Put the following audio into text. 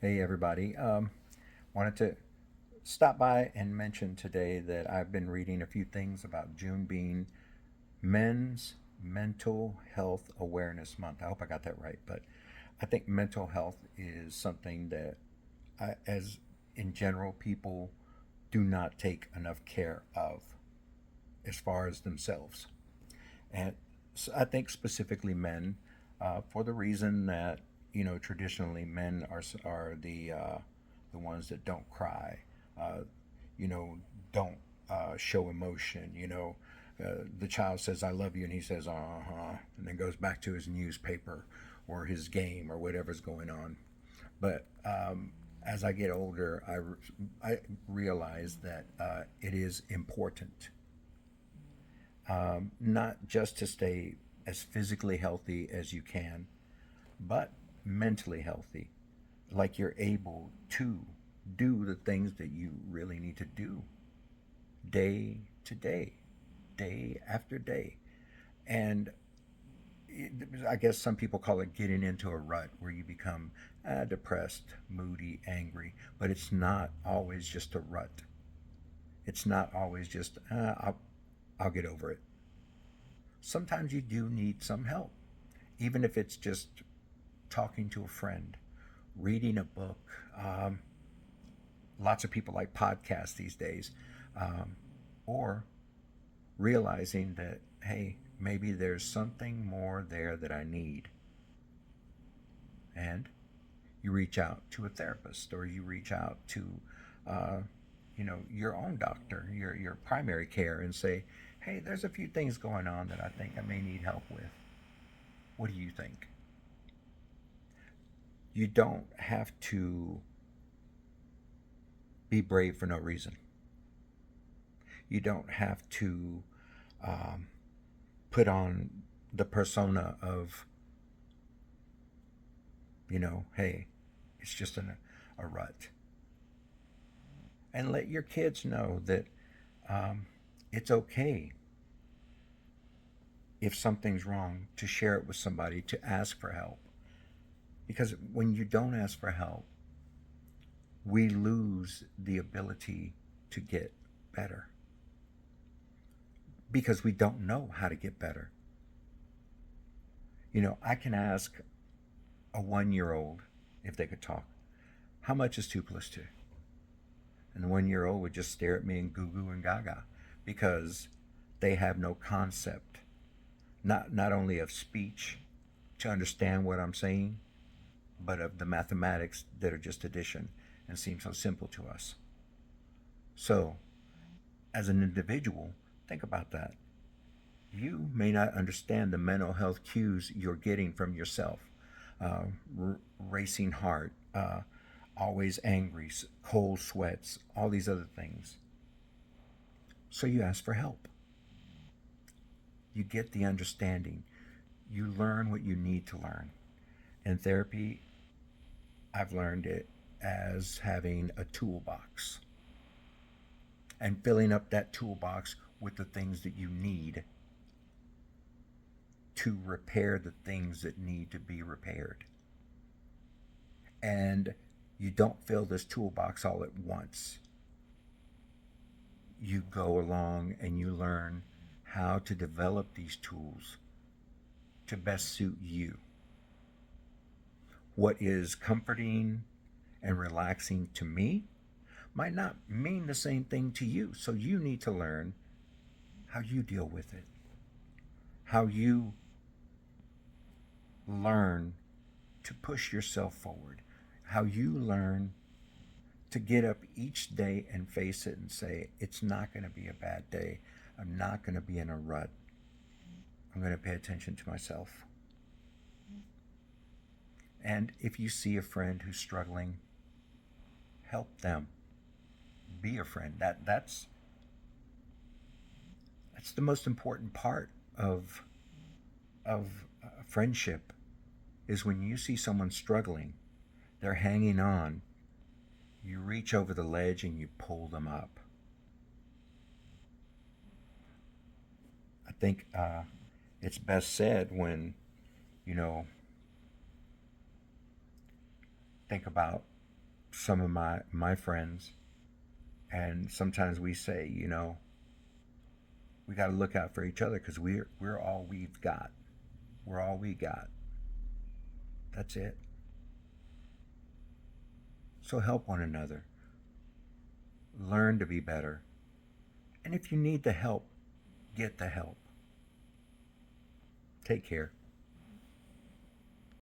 Hey, everybody. Wanted to stop by and mention today that I've been reading a few things about June being Men's Mental Health Awareness Month. I hope I got that right, but I think mental health is something that, as in general, people do not take enough care of as far as themselves. And so I think specifically men, for the reason that traditionally men are the ones that don't cry, uh, you know, don't show emotion. The child says "I love you" and he says and then goes back to his newspaper or his game or whatever's going on. But as I get older, I realize that it is important not just to stay as physically healthy as you can, but mentally healthy. Like you're able to do the things that you really need to do day to day, day after day. And I guess some people call it getting into a rut where you become depressed, moody, angry, but it's not always just a rut. It's not always just, I'll get over it. Sometimes you do need some help, even if it's just talking to a friend, reading a book. Lots of people like podcasts these days, um, or realizing that, hey, maybe there's something more there that I need. And you reach out to a therapist or you reach out to, uh, your own doctor, your primary care, and say, hey, there's a few things going on that I think I may need help with. What do you think? You don't have to be brave for no reason. You don't have to um, put on the persona of, hey, it's just a rut. And let your kids know that um, it's okay if something's wrong to share it with somebody, to ask for help. Because when you don't ask for help, we lose the ability to get better because we don't know how to get better. I can ask a 1 year old if they could talk, how much is 2 plus 2? And the 1 year old would just stare at me and goo goo and gaga because they have no concept, not only of speech to understand what I'm saying, but of the mathematics that are just addition and seem so simple to us. So, as an individual, think about that. You may not understand the mental health cues you're getting from yourself. Uh, Racing heart, always angry, cold sweats, all these other things. So you ask for help. You get the understanding. You learn what you need to learn. In therapy, I've learned it as having a toolbox and filling up that toolbox with the things that you need to repair the things that need to be repaired. And you don't fill this toolbox all at once. You go along and you learn how to develop these tools to best suit you. What is comforting and relaxing to me might not mean the same thing to you. So you need to learn how you deal with it, how you learn to push yourself forward, how you learn to get up each day and face it and say, it's not going to be a bad day. I'm not going to be in a rut. I'm going to pay attention to myself. And if you see a friend who's struggling, help them. Be a friend. That's the most important part of friendship is when you see someone struggling, they're hanging on, you reach over the ledge and you pull them up. I think it's best said when, you know, think about some of my friends, and sometimes we say, you know, we got to look out for each other because we're all we've got. We're all we got. That's it. So help one another. Learn to be better. And if you need the help, get the help. Take care.